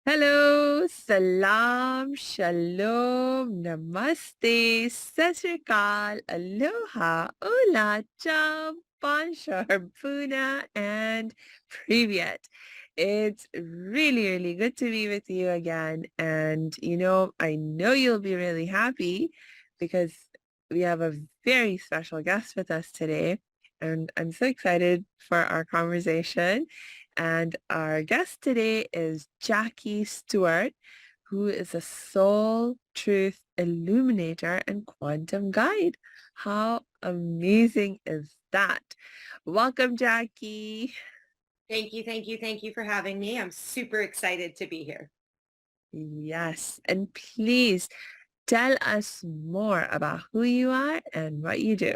Hello, salam, shalom, namaste, sat sri akal, aloha, hola, ciao, bonjour, puna, and privyet. It's really, really good to be with you again. And, I know you'll be really happy because we have a very special guest with us today. And I'm so excited for our conversation. And our guest today is Jacqy Stewart, who is a soul truth illuminator and quantum guide. How amazing is that? Welcome, Jacqy. Thank you, thank you, thank you for having me. I'm super excited to be here. Yes, and please tell us more about who you are and what you do.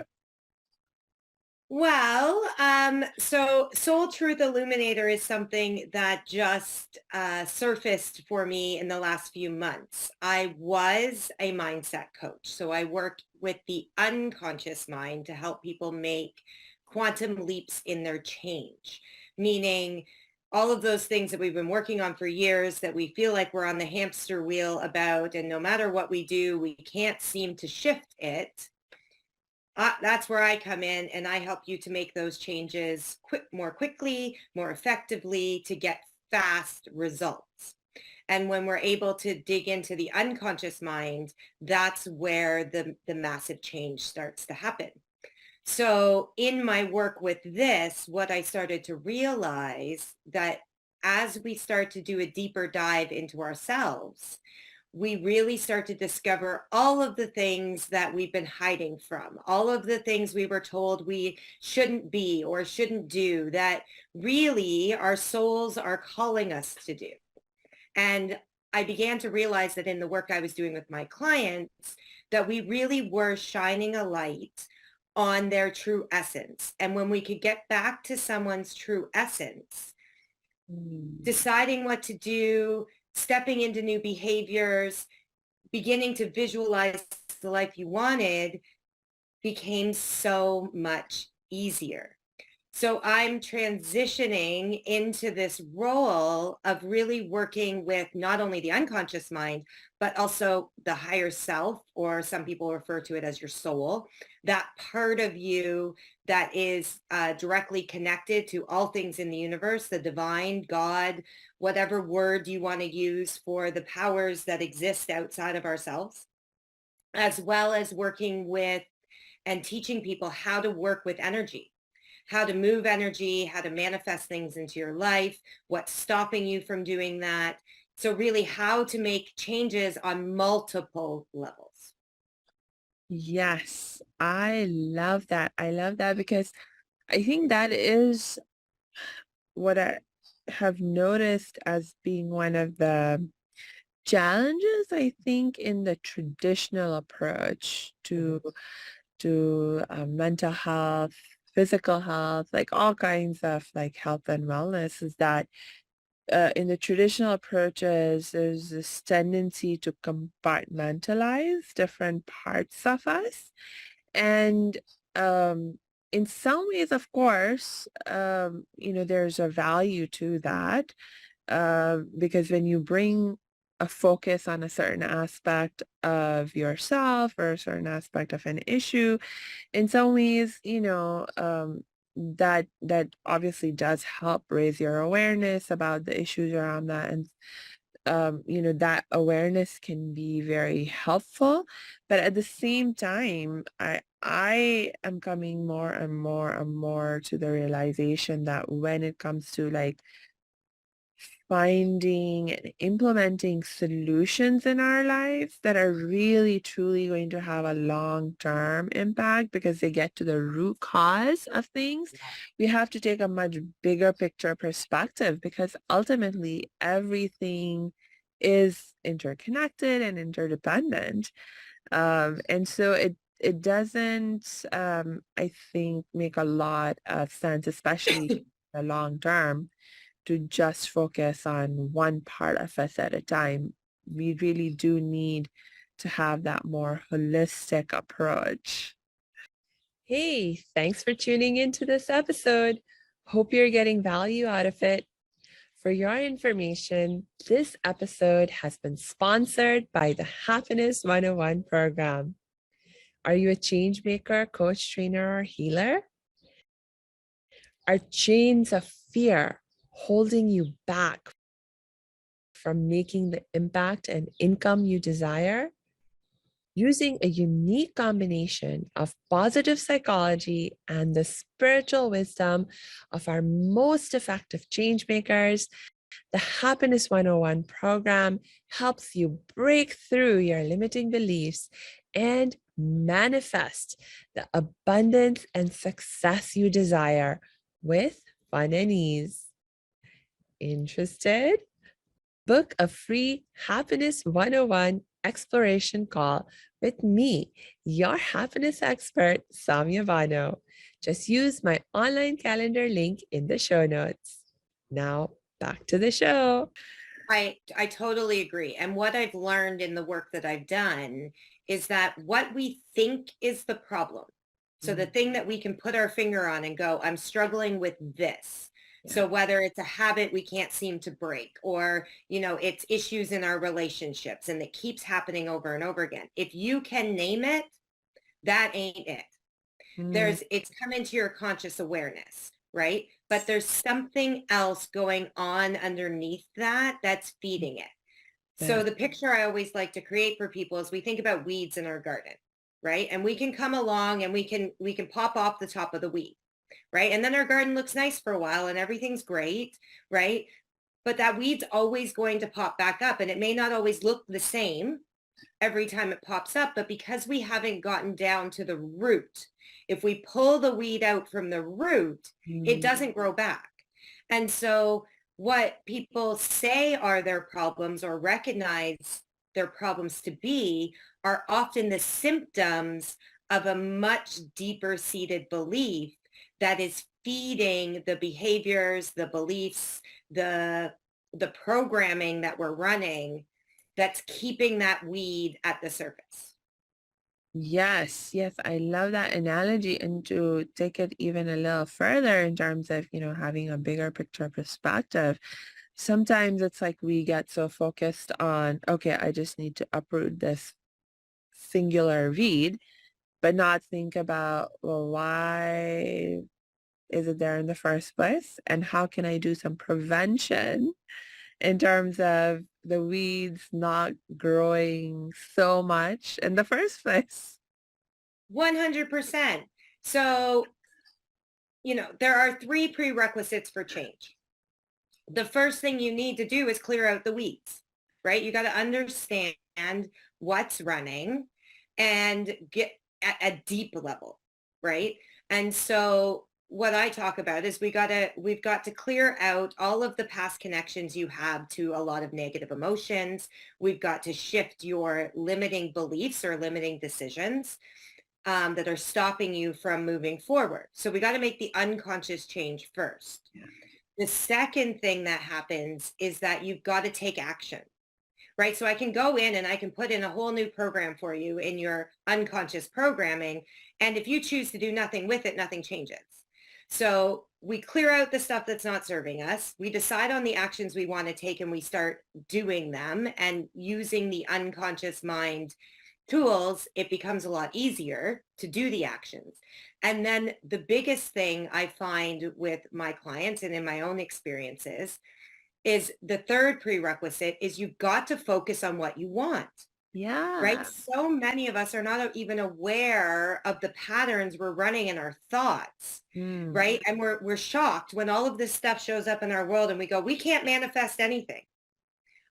So Soul Truth Illuminator is something that just surfaced for me in the last few months. I was a mindset coach, so I work with the unconscious mind to help people make quantum leaps in their change, meaning all of those things that we've been working on for years that we feel like we're on the hamster wheel about, and no matter what we do, we can't seem to shift it. That's where I come in and I help you to make those changes more quickly, more effectively to get fast results. And when we're able to dig into the unconscious mind, that's where the massive change starts to happen. So in my work with this, what I started to realize that as we start to do a deeper dive into ourselves, we really start to discover all of the things that we've been hiding from, all of the things we were told we shouldn't be or shouldn't do that really our souls are calling us to do. And I began to realize that in the work I was doing with my clients, that we really were shining a light on their true essence. And when we could get back to someone's true essence, Mm. deciding what to do, stepping into new behaviors, beginning to visualize the life you wanted became so much easier. So I'm transitioning into this role of really working with not only the unconscious mind, but also the higher self, or some people refer to it as your soul, that part of you that is directly connected to all things in the universe, the divine, God, whatever word you want to use for the powers that exist outside of ourselves, as well as working with and teaching people how to work with energy, how to move energy, how to manifest things into your life, what's stopping you from doing that. So really how to make changes on multiple levels. Yes, I love that. I love that because I think that is what I have noticed as being one of the challenges, I think, in the traditional approach Mhm. to mental health, physical health, like all kinds of like health and wellness, is that in the traditional approaches, there's this tendency to compartmentalize different parts of us. And um, in some ways, of course, there's a value to that because when you bring a focus on a certain aspect of yourself or a certain aspect of an issue, in some ways, that obviously does help raise your awareness about the issues around that. And that awareness can be very helpful. But at the same time, I am coming more and more and more to the realization that when it comes to like finding and implementing solutions in our lives that are really truly going to have a long-term impact because they get to the root cause of things, we have to take a much bigger picture perspective because ultimately everything is interconnected and interdependent. And so it doesn't, I think, make a lot of sense, especially the long term, to just focus on one part of us at a time. We really do need to have that more holistic approach. Hey, thanks for tuning into this episode. Hope you're getting value out of it. For your information, this episode has been sponsored by the Happiness 101 program. Are you a change maker, coach, trainer, or healer? Are chains of fear holding you back from making the impact and income you desire? Using a unique combination of positive psychology and the spiritual wisdom of our most effective change makers, the Happiness 101 program helps you break through your limiting beliefs and manifest the abundance and success you desire with fun and ease. Interested? Book a free Happiness 101 exploration call with me, your happiness expert, Samia Bano. Just use my online calendar link in the show notes. Now, back to the show. I totally agree. And what I've learned in the work that I've done is that what we think is the problem. So the thing that we can put our finger on and go, I'm struggling with this. Yeah. So whether it's a habit we can't seem to break, or, it's issues in our relationships and it keeps happening over and over again. If you can name it, that ain't it. It's come into your conscious awareness, right? But there's something else going on underneath that that's feeding it. So the picture I always like to create for people is we think about weeds in our garden, right? And we can come along and we can pop off the top of the weed, right? And then our garden looks nice for a while and everything's great, right? But that weed's always going to pop back up, and it may not always look the same every time it pops up, but because we haven't gotten down to the root, if we pull the weed out from the root, it doesn't grow back. And so what people say are their problems or recognize their problems to be are often the symptoms of a much deeper seated belief that is feeding the behaviors, the beliefs, the programming that we're running that's keeping that weed at the surface. Yes, yes, I love that analogy. And to take it even a little further in terms of, having a bigger picture perspective, sometimes it's like we get so focused on, okay, I just need to uproot this singular weed, but not think about, well, why is it there in the first place? And how can I do some prevention in terms of the weeds not growing so much in the first place? 100%. So, there are 3 prerequisites for change. The first thing you need to do is clear out the weeds, right? You got to understand what's running and get at a deep level, right? And so what I talk about is we've got to clear out all of the past connections you have to a lot of negative emotions. We've got to shift your limiting beliefs or limiting decisions that are stopping you from moving forward. So we got to make the unconscious change first. Yeah. The second thing that happens is that you've got to take action, right? So I can go in and I can put in a whole new program for you in your unconscious programming. And if you choose to do nothing with it, nothing changes. So we clear out the stuff that's not serving us. We decide on the actions we want to take and we start doing them and using the unconscious mind tools, it becomes a lot easier to do the actions. And then the biggest thing I find with my clients and in my own experiences is the third prerequisite is you've got to focus on what you want. Yeah. Right? So many of us are not even aware of the patterns we're running in our thoughts, right? And we're shocked when all of this stuff shows up in our world and we go, we can't manifest anything.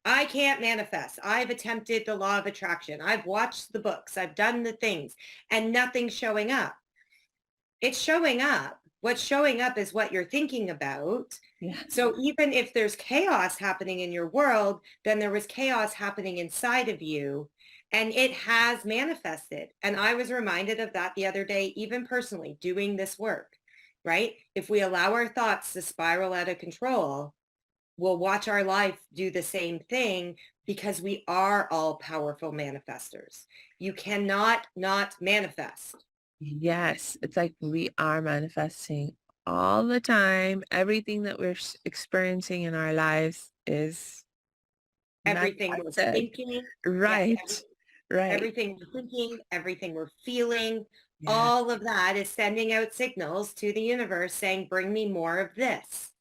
I can't manifest. I've attempted the law of attraction. I've watched the books. I've done the things and nothing's showing up. It's showing up. What's showing up is what you're thinking about. Yeah. So even if there's chaos happening in your world, then there was chaos happening inside of you and it has manifested. And I was reminded of that the other day, even personally doing this work, right? If we allow our thoughts to spiral out of control, we'll watch our life do the same thing because we are all powerful manifestors. You cannot not manifest. Yes, it's like we are manifesting all the time. Everything that we're experiencing in our lives is Everything we're manifested. thinking, yes, Right. Right. everything we're thinking, everything we're feeling, Yeah. all of that is sending out signals to the universe saying, bring me more of this.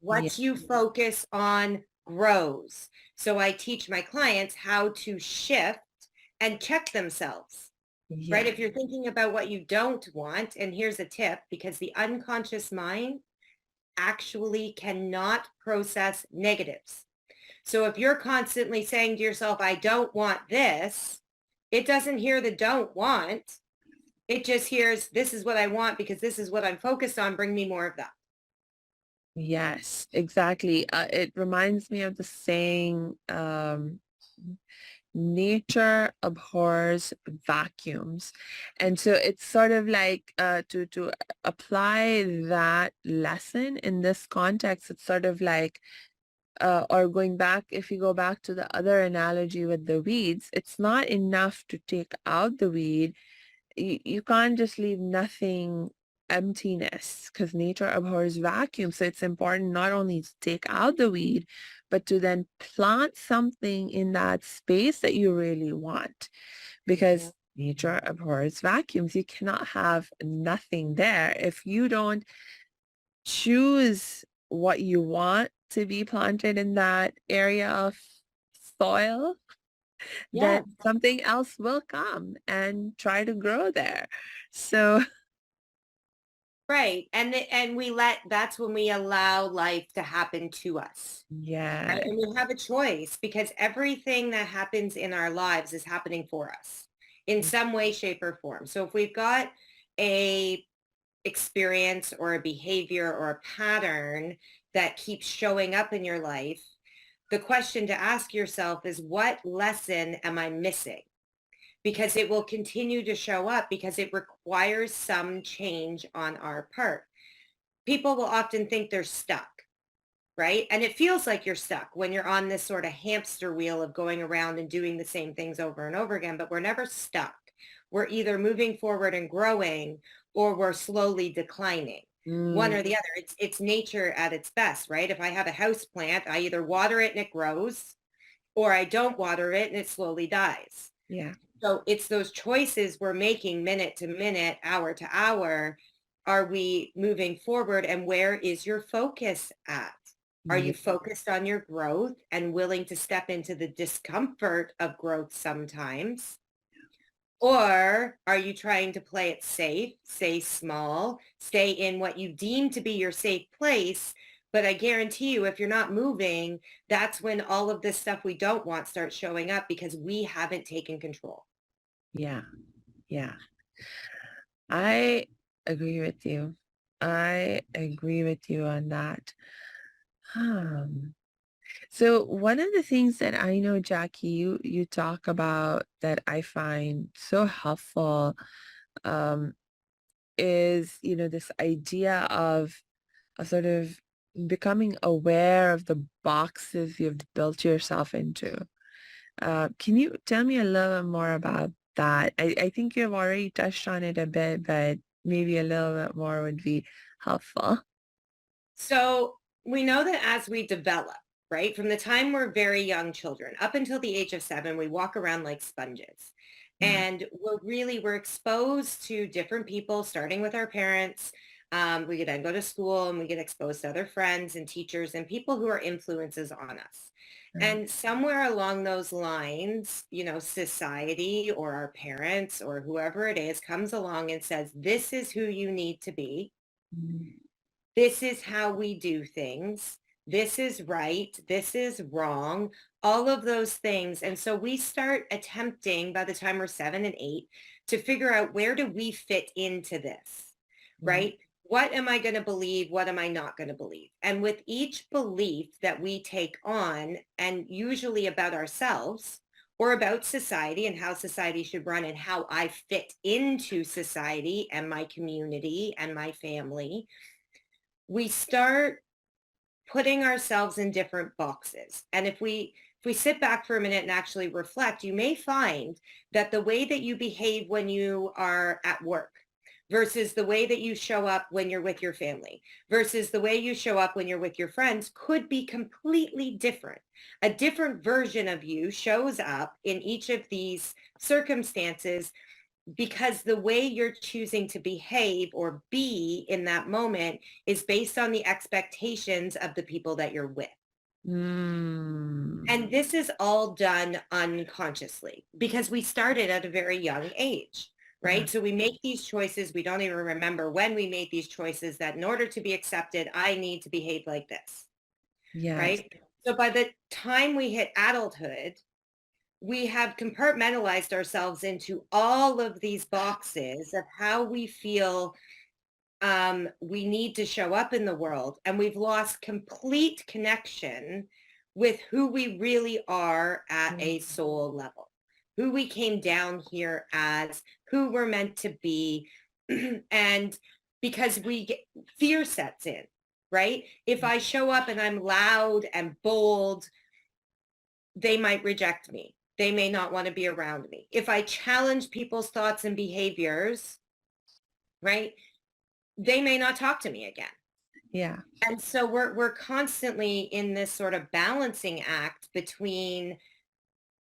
Yeah. What you focus on grows. So I teach my clients how to shift and check themselves, right? Yeah. If you're thinking about what you don't want, and here's a tip, because the unconscious mind actually cannot process negatives. So if you're constantly saying to yourself, I don't want this, it doesn't hear the don't want. It just hears, this is what I want because this is what I'm focused on. Bring me more of that. Yes, exactly. It reminds me of the saying, nature abhors vacuums. And so it's sort of like to apply that lesson in this context, it's sort of like or going back, if you go back to the other analogy with the weeds, it's not enough to take out the weed. You can't just leave nothing, emptiness, because nature abhors vacuum. So it's important not only to take out the weed, but to then plant something in that space that you really want, Yeah. because nature abhors vacuums. You cannot have nothing there. If you don't choose what you want to be planted in that area of soil, then Yes. something else will come and try to grow there. So Right. And we that's when we allow life to happen to us. Right. yeah, And we have a choice because everything that happens in our lives is happening for us in some way, shape, or form. So if we've got a experience or a behavior or a pattern that keeps showing up in your life, the question to ask yourself is, what lesson am I missing? Because it will continue to show up because it requires some change on our part. People will often think they're stuck, right? And it feels like you're stuck when you're on this sort of hamster wheel of going around and doing the same things over and over again, but we're never stuck. We're either moving forward and growing or we're slowly declining. One mm, or the other. It's nature at its best, right? If I have a house plant, I either water it and it grows, or I don't water it and it slowly dies. yeah, So it's those choices we're making minute to minute, hour to hour. Are we moving forward? And where is your focus at? Are yeah, you focused on your growth and willing to step into the discomfort of growth sometimes? Or are you trying to play it safe, stay small, stay in what you deem to be your safe place? But I guarantee you, if you're not moving, that's when all of this stuff we don't want starts showing up because we haven't taken control. yeah, yeah. I agree with you. I agree with you on that. Um, so one of the things that I know, Jackie, you talk about that I find so helpful, um, is, this idea of a sort of becoming aware of the boxes you've built yourself into. Can you tell me a little bit more about that? I think you've already touched on it a bit, but maybe a little bit more would be helpful. So we know that as we develop, right, from the time we're very young children up until the age of 7, we walk around like sponges. Yeah. And we're exposed to different people, starting with our parents. We could then go to school and we get exposed to other friends and teachers and people who are influences on us. Right. And somewhere along those lines, society or our parents or whoever it is comes along and says, this is who you need to be. Mm, This is how we do things. This is right. This is wrong. All of those things. And so we start attempting by the time we're 7 and 8 to figure out, where do we fit into this, mm, right? What am I going to believe? What am I not going to believe? And with each belief that we take on, and usually about ourselves or about society and how society should run and how I fit into society and my community and my family, we start putting ourselves in different boxes. And if we sit back for a minute and actually reflect, you may find that the way that you behave when you are at work, versus the way that you show up when you're with your family versus the way you show up when you're with your friends could be completely different. A different version of you shows up in each of these circumstances because the way you're choosing to behave or be in that moment is based on the expectations of the people that you're with. And this is all done unconsciously because we started at a very young age, Yeah. right? So we make these choices. We don't even remember when we made these choices that in order to be accepted, I need to behave like this, Yes. right? So by the time we hit adulthood, we have compartmentalized ourselves into all of these boxes of how we feel we need to show up in the world. And we've lost complete connection with who we really are at a soul level, who we came down here as, who we're meant to be. And because fear sets in, right? If I show up and I'm loud and bold, they might reject me. They may not want to be around me. If I challenge people's thoughts and behaviors, right, they may not talk to me again. Yeah. And so we're constantly in this sort of balancing act between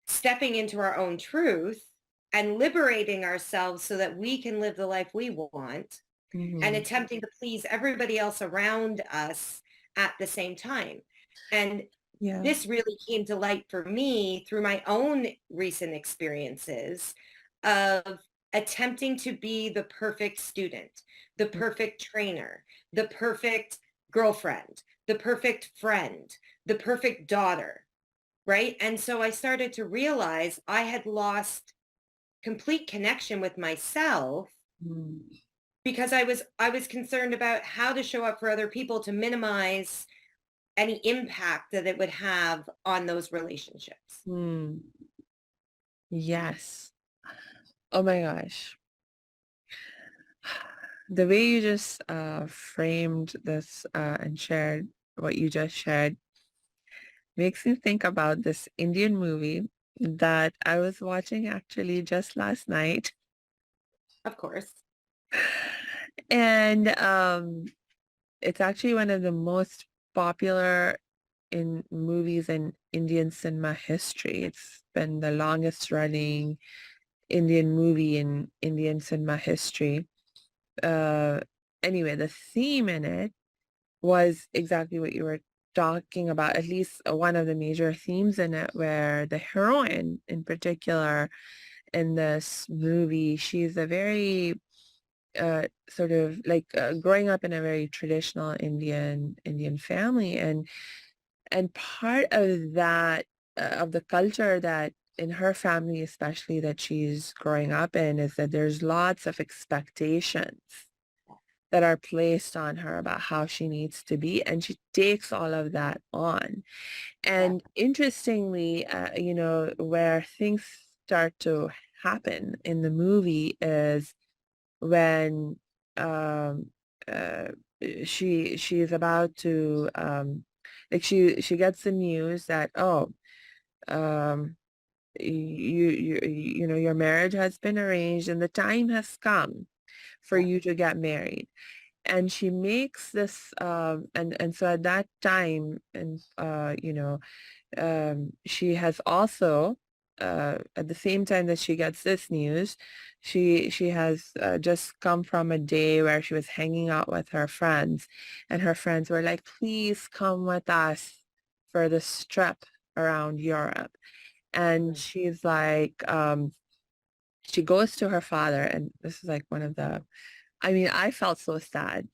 stepping into our own truth and liberating ourselves so that we can live the life we want and Mhm. attempting to please everybody else around us at the same time. And Yeah. this really came to light for me through my own recent experiences of attempting to be the perfect student, the perfect trainer, the perfect girlfriend, the perfect friend, the perfect daughter, right? And so I started to realize I had lost complete connection with myself Mm. because I was concerned about how to show up for other people to minimize any impact that it would have on those relationships. Mm. Yes. Oh my gosh. The way you just framed this and shared what you just shared makes me think about this Indian movie that I was watching actually just last night. Of course. And it's actually one of the most popular in movies in Indian cinema history. It's been the longest running Indian movie in Indian cinema history. Uh, anyway, the theme in it was exactly what you were talking about, at least one of the major themes in it, where the heroine in particular in this movie, she's a very sort of like growing up in a very traditional Indian family, and part of that of the culture that in her family especially that she's growing up in is that there's lots of expectations that are placed on her about how she needs to be, and she takes all of that on. Yeah. And interestingly, where things start to happen in the movie is when um uh she's about to like she gets the news that, oh, um your marriage has been arranged and the time has come for Yeah. you to get married. And she makes this and so at that time, and she has also, at the same time that she gets this news, she has just come from a day where she was hanging out with her friends, and her friends were like, please come with us for this trip around Europe. And Mhm. she's like, she goes to her father, and this is like one of the, I mean, I felt so sad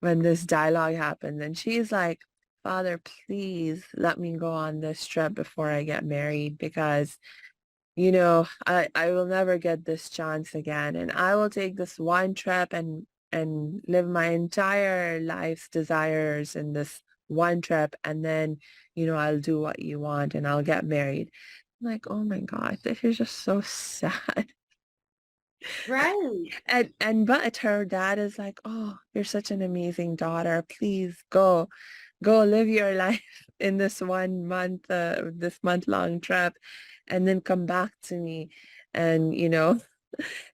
when this dialogue happened. And she's like, Father, please let me go on this trip before I get married because, I will never get this chance again. And I will take this one trip and live my entire life's desires in this one trip. And then, I'll do what you want and I'll get married. I'm like, oh my God, this is just so sad. Right. But her dad is like, oh, you're such an amazing daughter. Please go live your life in this 1 month, this month-long trip, and then come back to me. And, and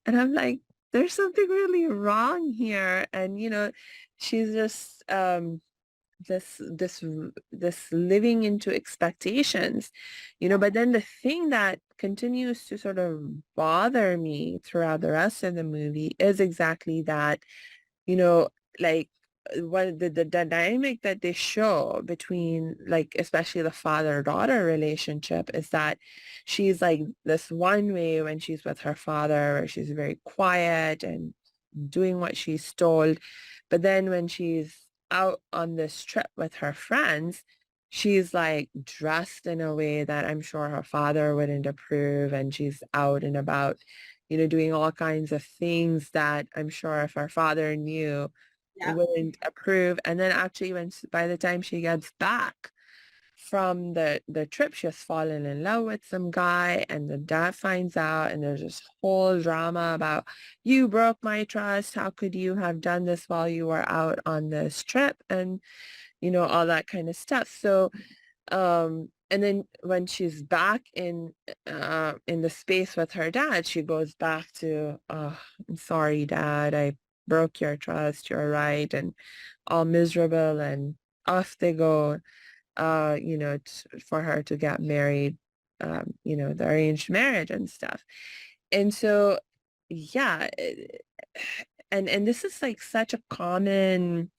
I'm like, there's something really wrong here. And, she's just, this living into expectations, but then the thing that continues to sort of bother me throughout the rest of the movie is exactly that, you know, like what the dynamic that they show between, like, especially the father-daughter relationship is that she's like this one way when she's with her father, where she's very quiet and doing what she's told. But then when she's out on this trip with her friends, she's like dressed in a way that I'm sure her father wouldn't approve. And she's out and about, doing all kinds of things that I'm sure if her father knew, Yep. wouldn't approve. And then actually by the time she gets back from the trip, she has fallen in love with some guy, and the dad finds out, and there's this whole drama about, you broke my trust. How could you have done this while you were out on this trip? And, all that kind of stuff. So, and then when she's back in the space with her dad, she goes back to, oh, I'm sorry, Dad, I broke your trust. You're right. And all miserable, and off they go, for her to get married, the arranged marriage and stuff. And so, yeah, and this is like such a common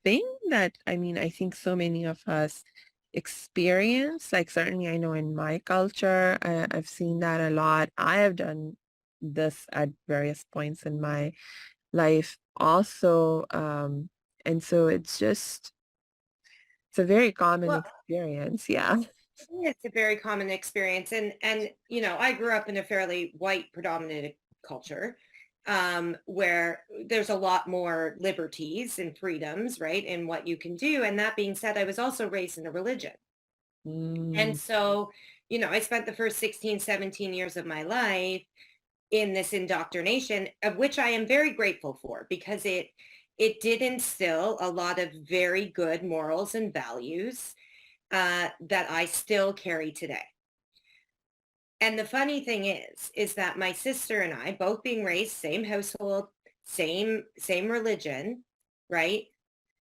thing that, I mean, I think so many of us experience. Like, certainly I know in my culture, I've seen that a lot. I have done this at various points in my life also. And so it's a very common Well, experience. Yeah. it's a very common experience. And, I grew up in a fairly white predominant culture, where there's a lot more liberties and freedoms, right, in what you can do. And that being said, I was also raised in a religion. And Mm, so, I spent the first 16, 17 years of my life in this indoctrination, of which I am very grateful for, because it did instill a lot of very good morals and values that I still carry today. And the funny thing is that my sister and I, both being raised same household, same religion, right?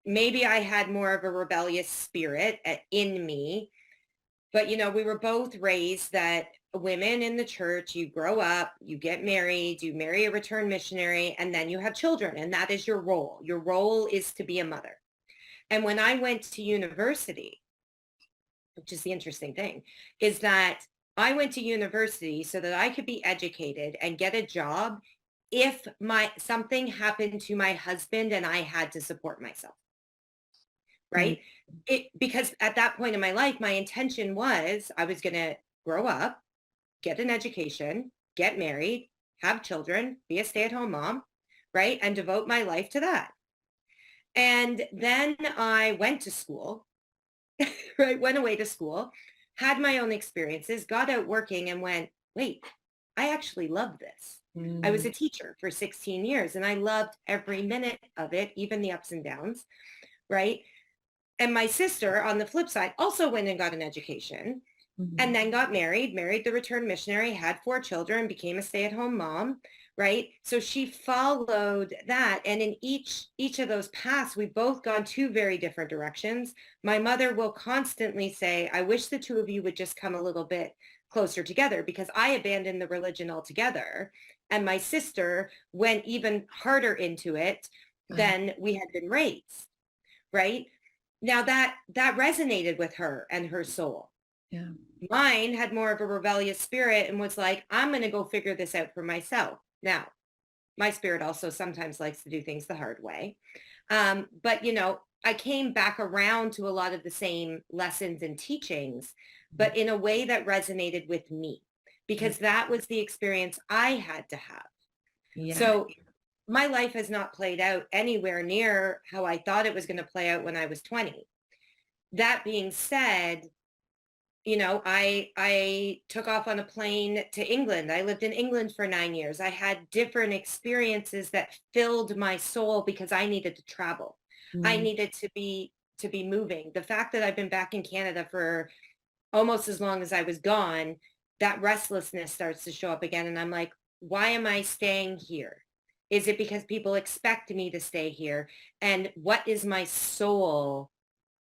Maybe I had more of a rebellious spirit in me, but we were both raised that women in the church, you grow up, you get married, you marry a returned missionary, and then you have children, and that is your role. Your role is to be a mother. And when I went to university, which is the interesting thing, is that I went to university so that I could be educated and get a job if something happened to my husband and I had to support myself, mm, right? Because at that point in my life, my intention was I was going to grow up, get an education, get married, have children, be a stay-at-home mom, right? And devote my life to that. And then I went to school, right? Went away to school, had my own experiences, got out working and went, wait, I actually love this. I was mm, a teacher for 16 years and I loved every minute of it, even the ups and downs, right? And my sister, on the flip side, also went and got an education and mhm. then got married the returned missionary, had 4 children, became a stay-at-home mom, right? So she followed that. And in each of those paths, we've both gone 2 very different directions. My mother will constantly say, I wish the 2 of you would just come a little bit closer together, because I abandoned the religion altogether. And my sister went even harder into it Uh, than we had been raised, right? Now that resonated with her and her soul. yeah. Mine had more of a rebellious spirit and was like, I'm going to go figure this out for myself. Now, my spirit also sometimes likes to do things the hard way. But, I came back around to a lot of the same lessons and teachings, Mhm. but in a way that resonated with me, Yeah. because that was the experience I had to have. Yeah. So my life has not played out anywhere near how I thought it was going to play out when I was 20. That being said, I took off on a plane to England. I lived in England for 9 years. I had different experiences that filled my soul because I needed to travel. I Mm, needed to be moving. The fact that I've been back in Canada for almost as long as I was gone, that restlessness starts to show up again. And I'm like, why am I staying here? Is it because people expect me to stay here? And what is my soul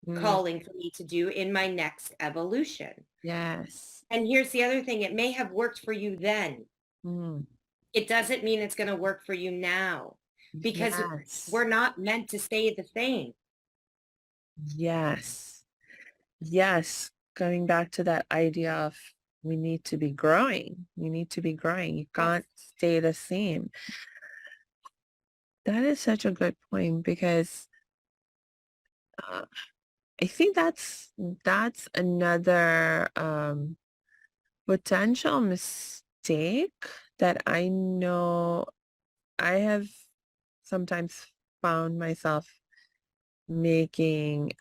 Mm, calling for me to do in my next evolution? yes. And here's the other thing. It may have worked for you then. Mm, It doesn't mean it's going to work for you now, because yes. we're not meant to stay the same. Yes. Yes. Coming back to that idea of we need to be growing. We need to be growing. You Yes. can't stay the same. That is such a good point because uh, I think that's another potential mistake that I know I have sometimes found myself making,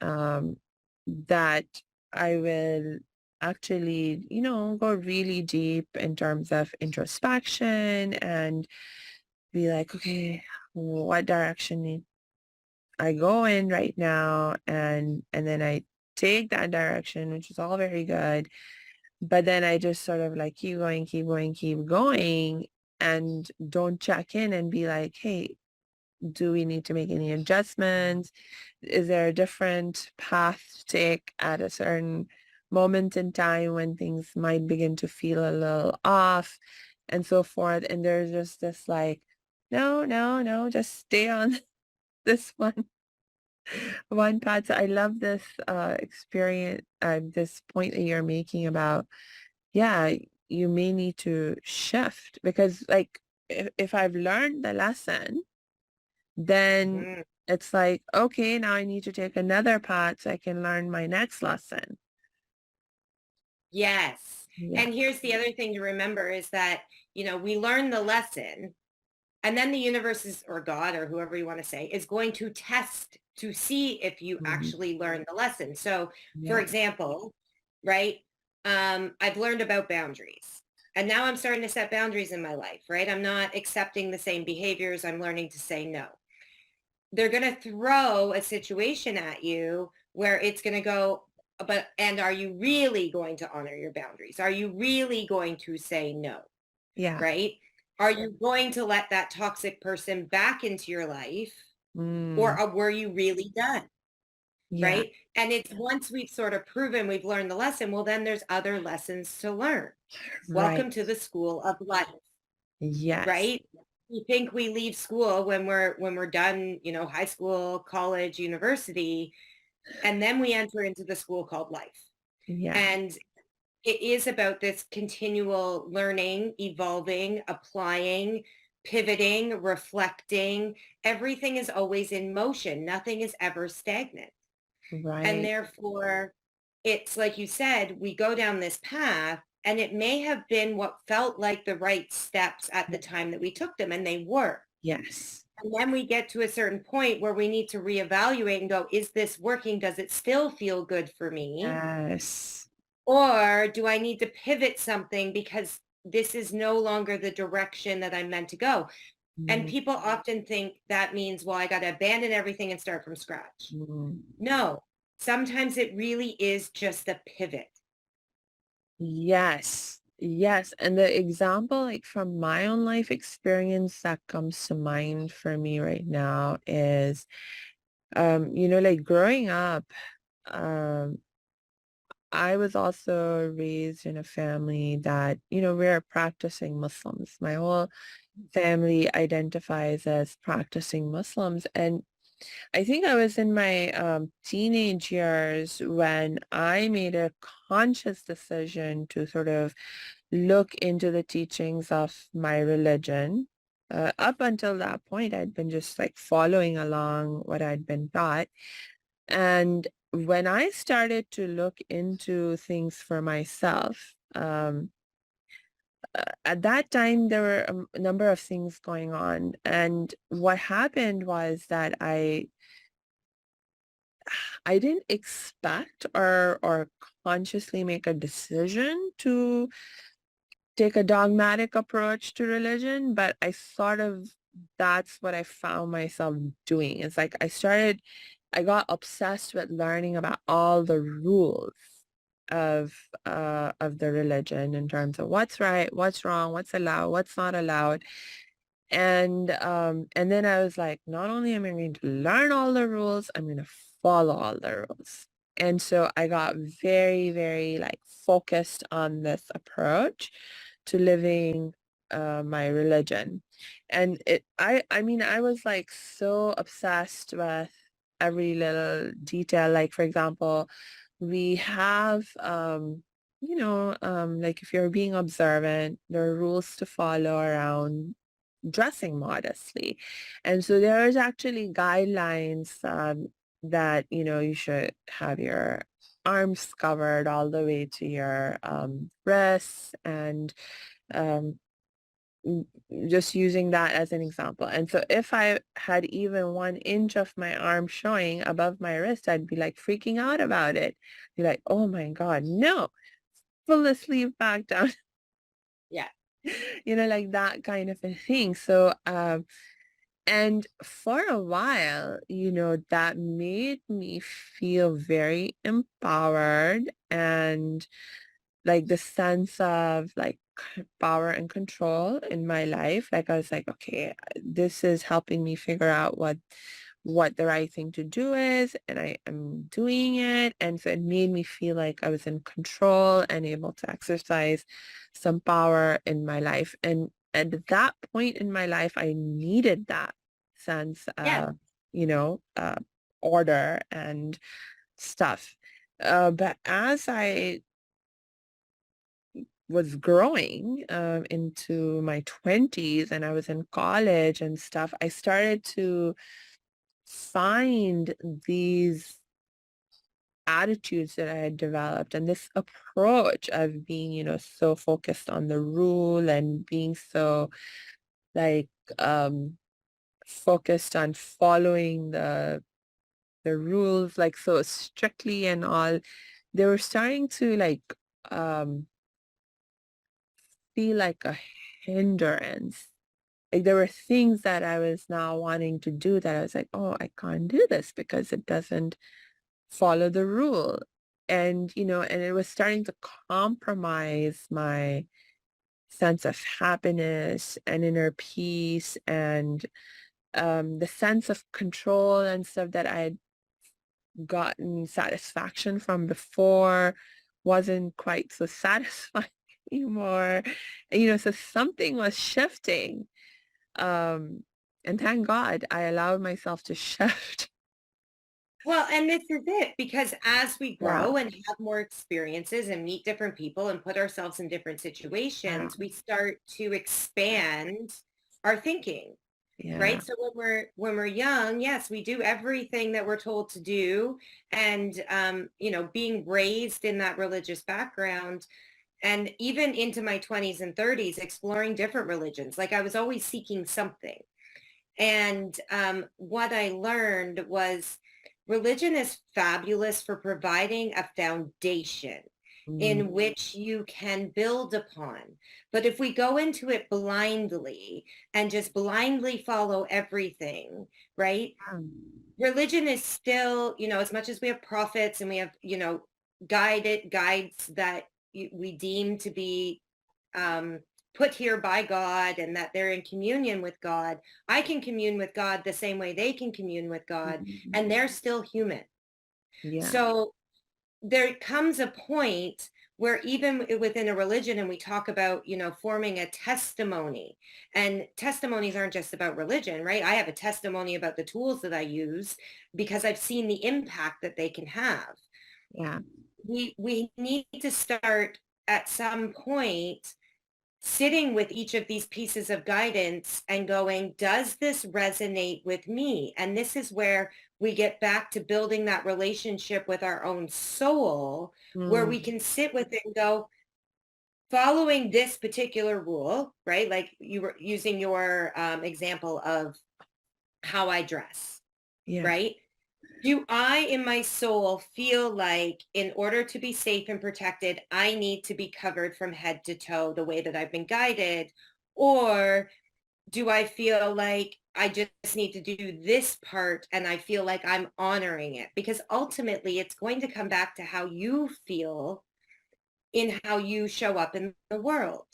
that I will actually, go really deep in terms of introspection and be like, okay, what direction need I go in right now? And then I take that direction, which is all very good. But then I just sort of like keep going, keep going, keep going, and don't check in and be like, hey, do we need to make any adjustments? Is there a different path to take at a certain moment in time when things might begin to feel a little off and so forth? And there's just this like, no, no, no, just stay on this one path. So I love this experience, this point that you're making about, yeah, you may need to shift because like if I've learned the lesson, then Mhm. it's like, okay, now I need to take another path so I can learn my next lesson. Yes. Yeah. And here's the other thing to remember is that, we learn the lesson, and then the universe is, or God, or whoever you want to say, is going to test to see if you Mhm. actually learn the lesson. So, for Yeah. example, right? I've learned about boundaries. And now I'm starting to set boundaries in my life, right? I'm not accepting the same behaviors. I'm learning to say no. They're going to throw a situation at you where it's going to go, and are you really going to honor your boundaries? Are you really going to say no? Yeah. Right? Are you going to let that toxic person back into your life, or Mm. were you really done? Yeah. Right? And it's once we've sort of proven we've learned the lesson, well, then there's other lessons to learn. Right. Welcome to the school of life, Yes. right? We think we leave school when we're done, high school, college, university, and then we enter into the school called life. Yeah. And it is about this continual learning, evolving, applying, pivoting, reflecting. Everything is always in motion. Nothing is ever stagnant. And Right. therefore, it's like you said, we go down this path, and it may have been what felt like the right steps at the time that we took them, and they were. Yes. And then we get to a certain point where we need to reevaluate and go, is this working? Does it still feel good for me? Yes. Or do I need to pivot something because this is no longer the direction that I'm meant to go? And Mm, people often think that means, well, I got to abandon everything and start from scratch. mm. No, sometimes it really is just a pivot. Yes. Yes. And the example, like from my own life experience that comes to mind for me right now is, like growing up, um, I was also raised in a family that, we're practicing Muslims. My whole family identifies as practicing Muslims. And I think I was in my teenage years when I made a conscious decision to sort of look into the teachings of my religion. Up until that point, I'd been just like following along what I'd been taught. And when I started to look into things for myself, at that time there were a number of things going on. And what happened was that I didn't expect or consciously make a decision to take a dogmatic approach to religion, but I sort of that's what I found myself doing. It's like I got obsessed with learning about all the rules of the religion in terms of what's right, what's wrong, what's allowed, what's not allowed. And then I was like, not only am I going to learn all the rules, I'm going to follow all the rules. And so I got very, very like focused on this approach to living my religion. And I mean, I was like so obsessed with every little detail. Like, for example, we have, like if you're being observant, there are rules to follow around dressing modestly. And so there's actually guidelines that, you should have your arms covered all the way to your wrists and um, just using that as an example. And so if I had even 1 inch of my arm showing above my wrist, I'd be like freaking out about it. Be like, oh my God, no, pull the sleeve back down. Yeah. Like that kind of a thing. So, and for a while, that made me feel very empowered and like the sense of like power and control in my life. Like I was like, okay, this is helping me figure out what the right thing to do is, and I am doing it. And so it made me feel like I was in control and able to exercise some power in my life. And at that point in my life, I needed that sense Yeah. of, order and stuff. But as I was growing into my 20s and I was in college and stuff, I started to find these attitudes that I had developed and this approach of being, so focused on the rule and being so like focused on following the rules like so strictly and all. They were starting to like feel like a hindrance. Like there were things that I was now wanting to do that I was like, oh, I can't do this because it doesn't follow the rule. And it was starting to compromise my sense of happiness and inner peace and the sense of control and stuff that I had gotten satisfaction from before wasn't quite so satisfying anymore. So something was shifting. Um, and thank God I allowed myself to shift. Well, and this is it, because as we Yeah, grow and have more experiences and meet different people and put ourselves in different yeah, situations, we start to expand our thinking, yeah, right? So when we're young, yes, we do everything that we're told to do. And being raised in that religious background, and even into my 20s and 30s, exploring different religions. Like I was always seeking something. And what I learned was religion is fabulous for providing a foundation mm, in which you can build upon. But if we go into it blindly and just blindly follow everything, right? Religion is still, as much as we have prophets and we have, guides that we deem to be um, put here by God and that they're in communion with God. I can commune with God the same way they can commune with God, mm, and they're still human. yeah, So there comes a point where even within a religion, and we talk about, forming a testimony, and testimonies aren't just about religion, right? I have a testimony about the tools that I use because I've seen the impact that they can have. yeah, We need to start at some point sitting with each of these pieces of guidance and going, does this resonate with me? And this is where we get back to building that relationship with our own soul, where we mm, can sit with it and go, following this particular rule, right? Like you were using your example of how I dress, yeah, right? Do I in my soul feel like in order to be safe and protected, I need to be covered from head to toe the way that I've been guided? Or do I feel like I just need to do this part and I feel like I'm honoring it? Because ultimately it's going to come back to how you feel in how you show up in the world.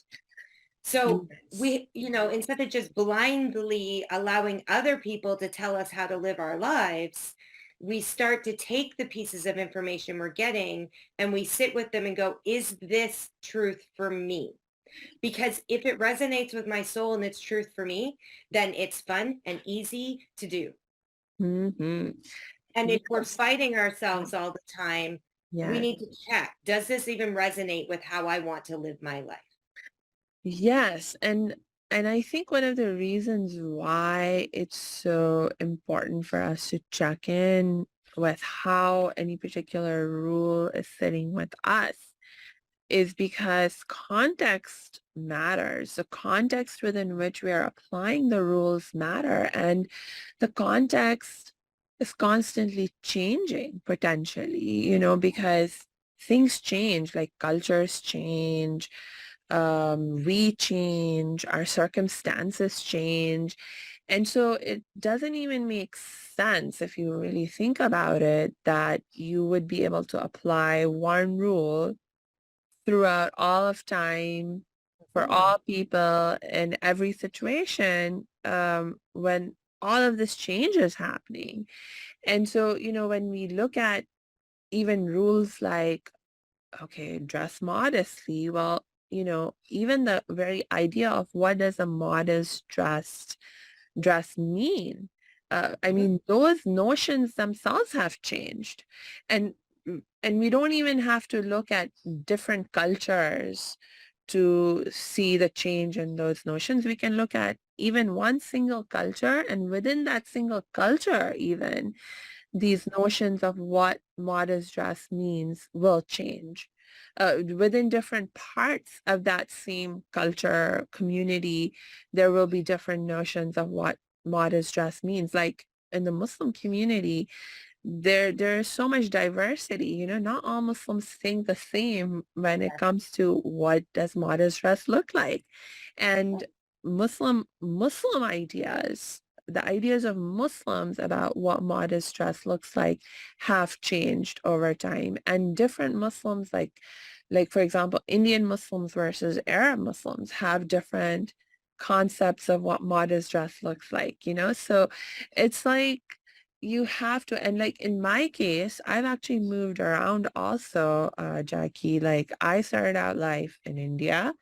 So Yes. we, instead of just blindly allowing other people to tell us how to live our lives, we start to take the pieces of information we're getting and we sit with them and go, is this truth for me? Because if it resonates with my soul and it's truth for me, then it's fun and easy to do. Mm-hmm. And if we're Yes. fighting ourselves all the time, we Yes. need to check, does this even resonate with how I want to live my life? Yes, and I think one of the reasons why it's so important for us to check in with how any particular rule is sitting with us is because context matters. The context within which we are applying the rules matter, and the context is constantly changing potentially, because things change, like cultures change, we change, our circumstances change. And so it doesn't even make sense if you really think about it that you would be able to apply one rule throughout all of time for Mhm. all people in every situation when all of this change is happening. And so, when we look at even rules like, okay, dress modestly, well, even the very idea of what does a modest dress mean? I Mhm. mean, those notions themselves have changed. And and we don't even have to look at different cultures to see the change in those notions. We can look at even one single culture, and within that single culture, even these notions of what modest dress means will change. Within different parts of that same culture community, there will be different notions of what modest dress means. Like in the Muslim community, there's so much diversity. Not all Muslims think the same when it comes to what does modest dress look like. And Muslim ideas, the ideas of Muslims about what modest dress looks like have changed over time. And different Muslims, like for example, Indian Muslims versus Arab Muslims have different concepts of what modest dress looks like. So it's like you have to, and like in my case, I've actually moved around also, Jackie. Like I started out life in India,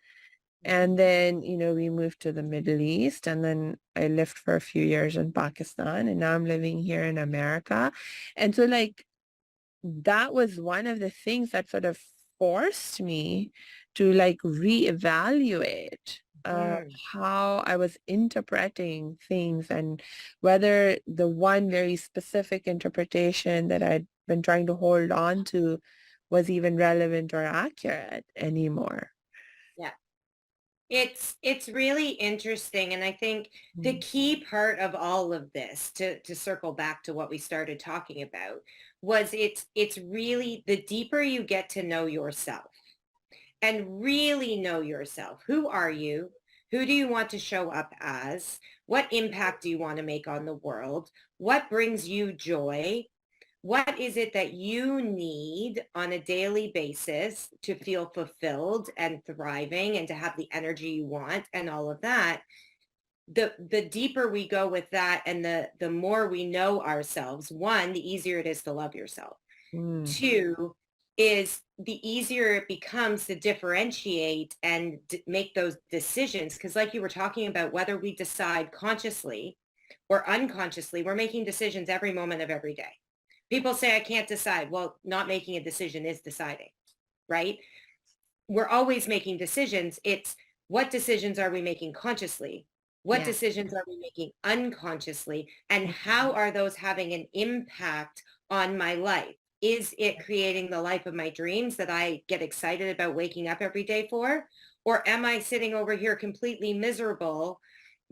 and then, we moved to the Middle East, and then I lived for a few years in Pakistan, and now I'm living here in America. And so like that was one of the things that sort of forced me to like reevaluate Mhm. how I was interpreting things, and whether the one very specific interpretation that I'd been trying to hold on to was even relevant or accurate anymore. Yeah. It's really interesting. And I think the Mm. key part of all of this, to circle back to what we started talking about, was it's really the deeper you get to know yourself and really know yourself. Who are you? Who do you want to show up as? What impact do you want to make on the world? What brings you joy? What is it that you need on a daily basis to feel fulfilled and thriving and to have the energy you want and all of that? The deeper we go with that and the more we know ourselves, one, the easier it is to love yourself. Mm. Two is the easier it becomes to differentiate and make those decisions. Because like you were talking about, whether we decide consciously or unconsciously, we're making decisions every moment of every day. People say, I can't decide. Well, not making a decision is deciding, right? We're always making decisions. It's what decisions are we making consciously? What Yeah. decisions are we making unconsciously? And how are those having an impact on my life? Is it creating the life of my dreams that I get excited about waking up every day for? Or am I sitting over here completely miserable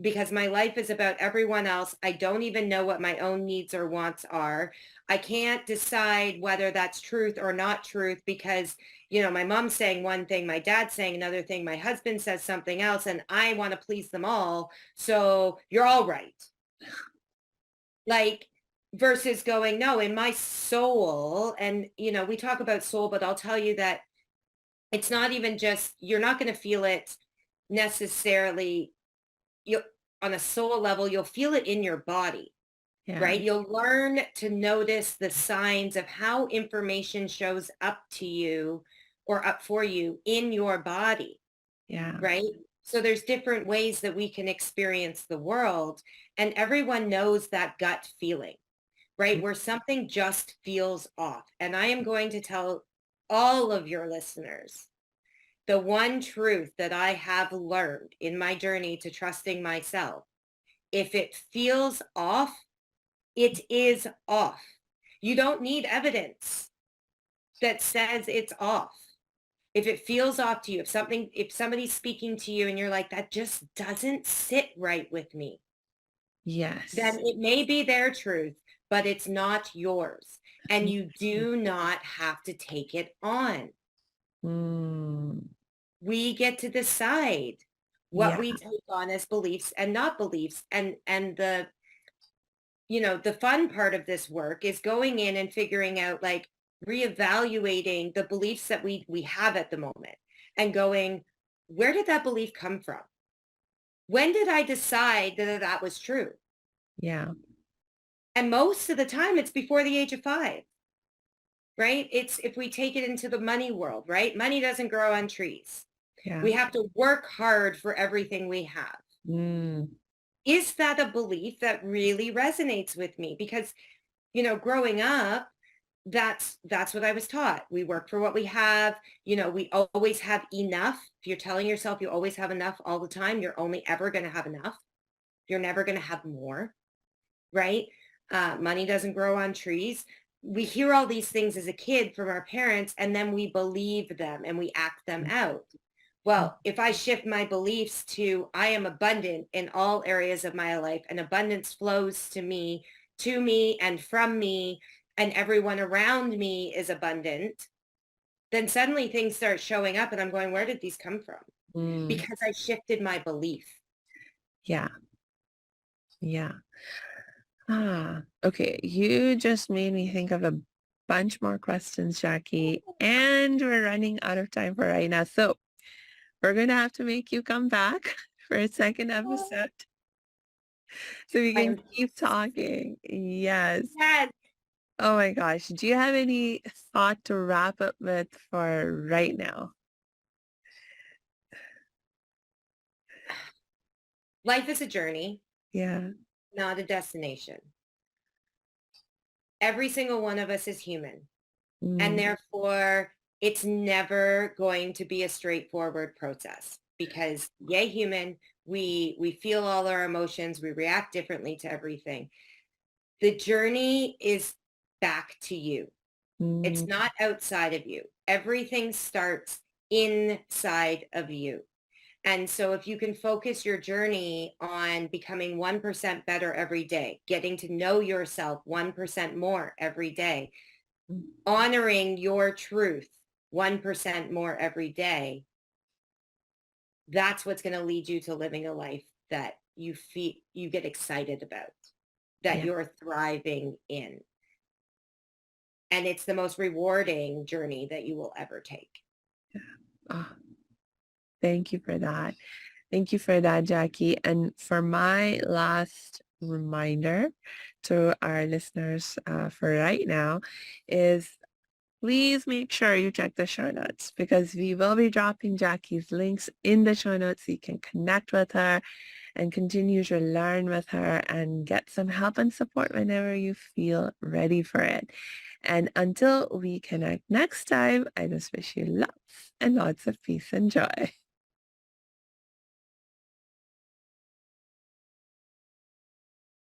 because my life is about everyone else? I don't even know what my own needs or wants are. I can't decide whether that's truth or not truth because my mom's saying one thing, my dad's saying another thing, my husband says something else, and I want to please them all. So you're all right. Like, versus going, no, in my soul. And, we talk about soul, but I'll tell you that It's not even just, you're not going to feel it necessarily, you on a soul level, you'll feel it in your body, Yeah. right? You'll learn to notice the signs of how information shows up to you or up for you in your body, Yeah. right? So there's different ways that we can experience the world, and everyone knows that gut feeling, right? Where something just feels off. And I am going to tell all of your listeners the one truth that I have learned in my journey to trusting myself. If it feels off, it is off. You don't need evidence that says it's off. If it feels off to you, if somebody's speaking to you and you're like, that just doesn't sit right with me, then Yes. it may be their truth, but it's not yours. And you do not have to take it on. Mm. We get to decide what Yeah. we take on as beliefs and not beliefs. And the, the fun part of this work is going in and figuring out, like, reevaluating the beliefs that we have at the moment and going, where did that belief come from? When did I decide that that was true? Yeah. And most of the time it's before the age of 5, right? It's, if we take it into the money world, right? Money doesn't grow on trees. Yeah. We have to work hard for everything we have. Mm. Is that a belief that really resonates with me? Because, growing up, that's what I was taught. We work for what we have. We always have enough. If you're telling yourself you always have enough all the time, you're only ever going to have enough. You're never going to have more, right? Money doesn't grow on trees. We hear all these things as a kid from our parents, and then we believe them and we act them out. Well, if I shift my beliefs to, I am abundant in all areas of my life, and abundance flows to me and from me, and everyone around me is abundant, then suddenly things start showing up and I'm going, where did these come from? Mm. Because I shifted my belief. Yeah. Yeah. Okay. You just made me think of a bunch more questions, Jacqui, and we're running out of time for right now. So we're going to have to make you come back for a second episode so we I can am, keep talking. Yes. yes, Oh my gosh. Do you have any thought to wrap up with for right now? life is a journey, Yeah. not a destination. Every single one of us is human. And Mm. therefore, it's never going to be a straightforward process because, yay, human, we feel all our emotions, we react differently to everything. The journey is back to you. It's Mm. not outside of you. Everything starts inside of you. And so if you can focus your journey on becoming 1% better every day, getting to know yourself 1% more every day, honoring your truth 1% more every day, that's what's going to lead you to living a life that you feel you get excited about, that Yeah. you're thriving in. And it's the most rewarding journey that you will ever take. Oh, thank you for that. Thank you for that, Jacqui. And for my last reminder to our listeners for right now is please make sure you check the show notes because we will be dropping Jacqui's links in the show notes so you can connect with her and continue to learn with her and get some help and support whenever you feel ready for it. And until we connect next time, I just wish you lots and lots of peace and joy.